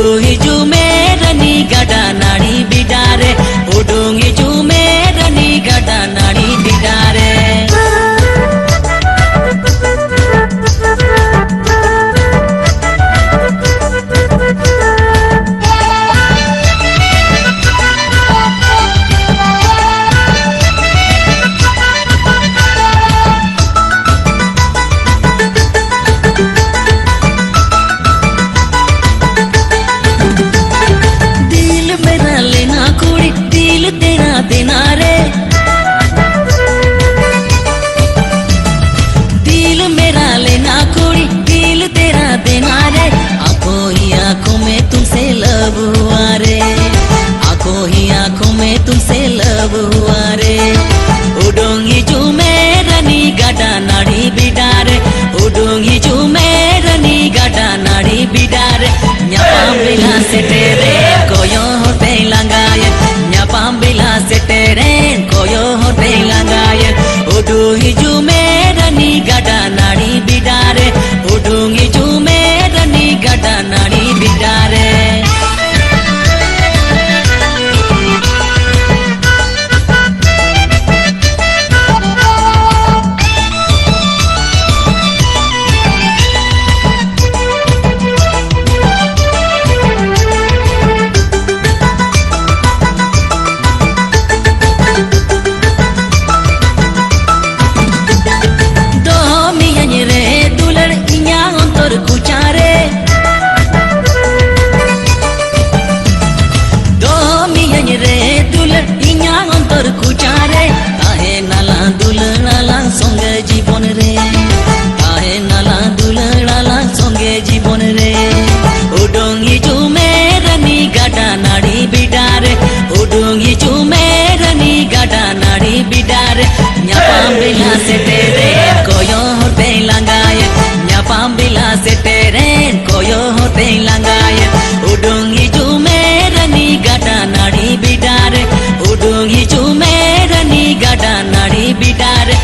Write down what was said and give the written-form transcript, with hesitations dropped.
Udung hiju merani gada nari bidare. Udung hiju merani gada nari bidare. देना रे दिल मेरा लेना कुड़ी दिल तेरा देना रे आंखों ही आंखों में तुमसे लव हुआ रे आंखों ही आंखों में तुमसे लव हुआ रे उडुंग हिजू मेरनी गड़ा नाड़ी बिडारे उडुंग हिजू मेरनी गड़ा नाड़ी बिडारे न्यापाम बिला से तेरे कोयो होते लंगाए Pambila seteren koyo hote langaye udung hiju merani gada nari bidare udung hiju merani gada nari bidare জীবন রে তাহে নালা দুলড়ালা সঙ্গে জীবন রে উডুঙ্গি চুমেরনি গাডা নাড়ি বিডারে উডুঙ্গি চুমেরনি গাডা নাড়ি বিডারে ন্যাপাম বিলা সে তেরে কোয়ো হতে লাঙ্গায়ে ন্যাপাম বিলা সে তেরে কোয়ো হতে লাঙ্গায়ে উডুঙ্গি চুমেরনি গাডা নাড়ি বিডারে উডুঙ্গি চুমেরনি গাডা নাড়ি বিডারে